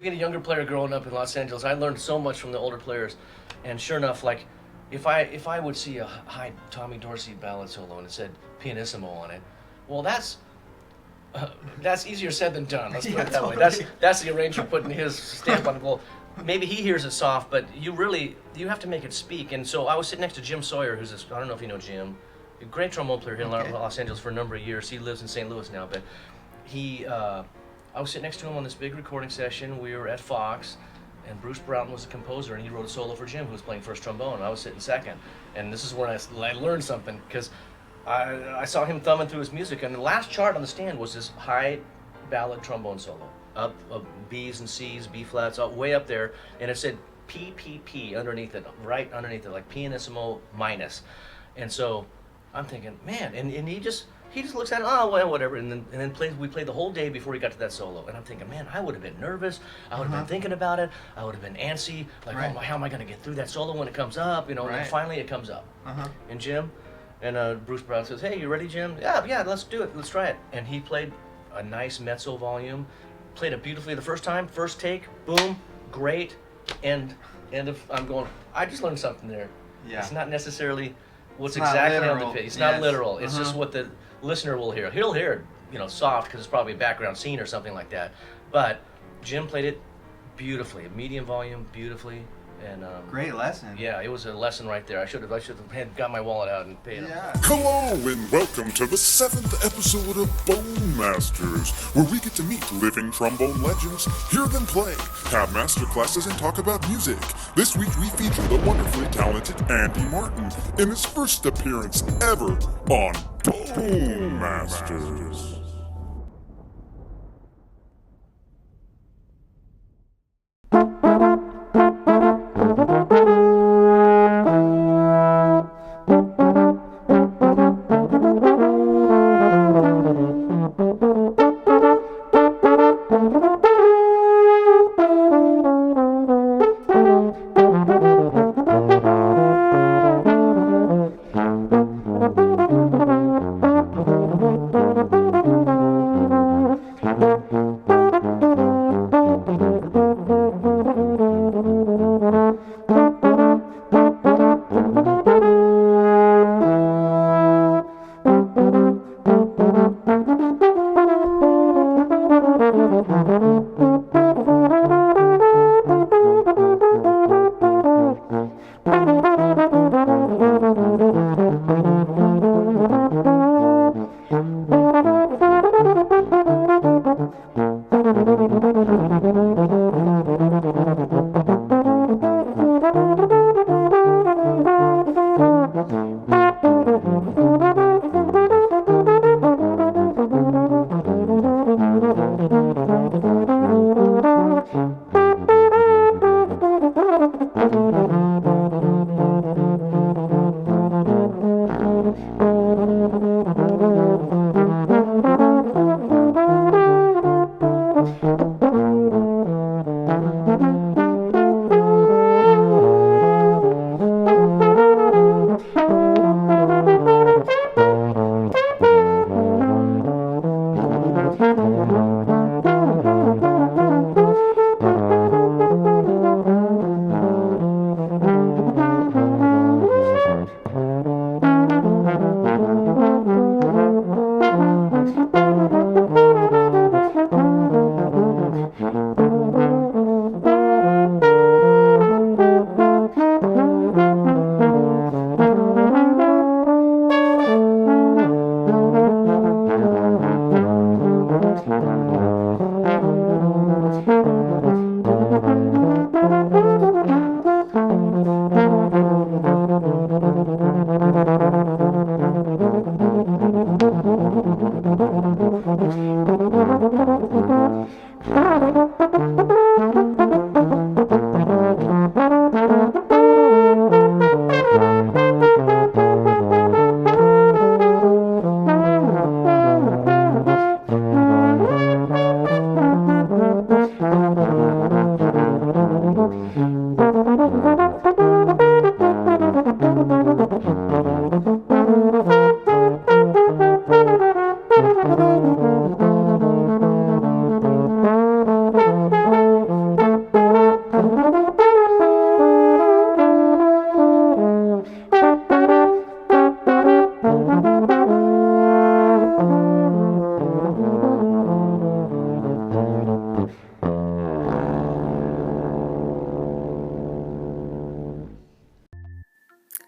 being a younger player growing up in Los Angeles, I learned so much from the older players, and sure enough, like if I would see a high Tommy Dorsey ballad solo and it said pianissimo on it, well that's easier said than done. Let's put it that way. That's the arranger putting his stamp on the goal. Maybe he hears it soft, but you have to make it speak. And so I was sitting next to Jim Sawyer, who's this, I don't know if you know Jim, a great trombone player here in Los Angeles for a number of years. He lives in St. Louis now, but I was sitting next to him on this big recording session. We were at Fox, and Bruce Broughton was the composer, and he wrote a solo for Jim, who was playing first trombone. I was sitting second, and this is where I learned something, because I saw him thumbing through his music, and the last chart on the stand was this high ballad trombone solo, up B's and C's, B flats, way up there, and it said P underneath it, right underneath it, like pianissimo minus, and so I'm thinking, man, and he just looks at it, oh well, whatever, and then we played the whole day before he got to that solo, and I'm thinking, man, I would have been nervous, I would have been thinking about it, I would have been antsy, like, oh, how am I going to get through that solo when it comes up, and then finally it comes up, and Jim. And Bruce Brown says, hey, you ready, Jim? Yeah, let's do it. Let's try it. And he played a nice mezzo volume, played it beautifully the first time, first take, boom, great. And I'm going, I just learned something there. Yeah. It's not necessarily what's exactly on the page. It's not literal. It's just what the listener will hear. He'll hear it, soft, because it's probably a background scene or something like that. But Jim played it beautifully, medium volume, beautifully. And, great lesson. Yeah, it was a lesson right there. I should have got my wallet out and paid him. Hello and welcome to the 7th episode of Bone Masters, where we get to meet living trombone legends, hear them play, have master classes, and talk about music. This week we feature the wonderfully talented Andy Martin in his first appearance ever on Bone Masters.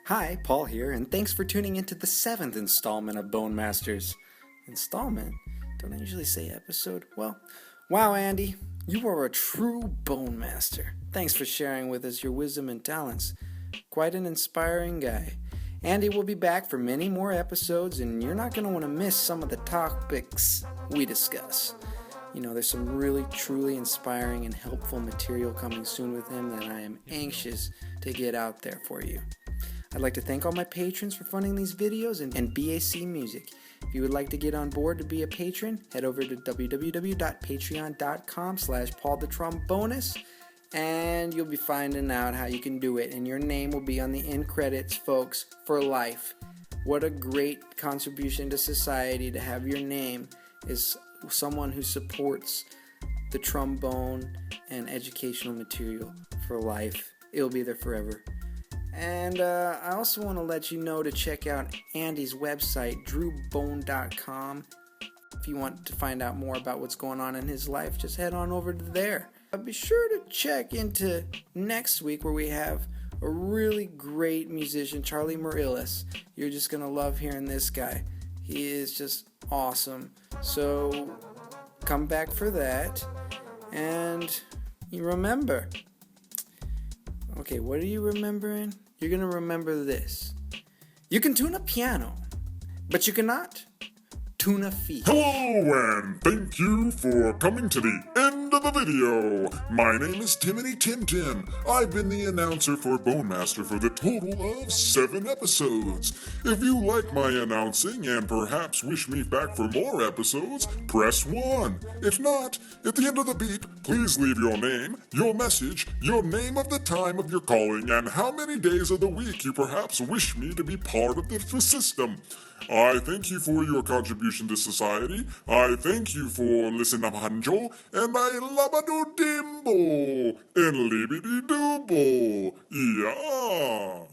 Hi, Paul here, and thanks for tuning into the 7th installment of Bone Masters. Installment? Don't I usually say episode? Well, wow, Andy, you are a true Bone Master. Thanks for sharing with us your wisdom and talents. Quite an inspiring guy. Andy will be back for many more episodes, and you're not going to want to miss some of the topics we discuss. You know, there's some really, truly inspiring and helpful material coming soon with him that I am anxious to get out there for you. I'd like to thank all my patrons for funding these videos and BAC Music. If you would like to get on board to be a patron, head over to www.patreon.com/PaulTheTrombonist, and you'll be finding out how you can do it. And your name will be on the end credits, folks, for life. What a great contribution to society to have your name as someone who supports the trombone and educational material for life. It'll be there forever. And I also want to let you know to check out Andy's website, drewbone.com. If you want to find out more about what's going on in his life, just head on over to there. Be sure to check into next week where we have a really great musician, Charlie Morillas. You're just going to love hearing this guy. He is just awesome. So come back for that. And you remember. Okay, what are you remembering? You're going to remember this. You can tune a piano, but you cannot tune a feet. Hello and thank you for coming to the end of the video. My name is Timothy Tintin. I've been the announcer for Bone Master for the total of 7 episodes. If you like my announcing and perhaps wish me back for more episodes, press 1. If not, at the end of the beep, please leave your name, your message, your name of the time of your calling, and how many days of the week you perhaps wish me to be part of the system. I thank you for your contribution to society. I thank you for listening to Hanjo, and I labadoo dimbo, and libidi doobo. Yeah.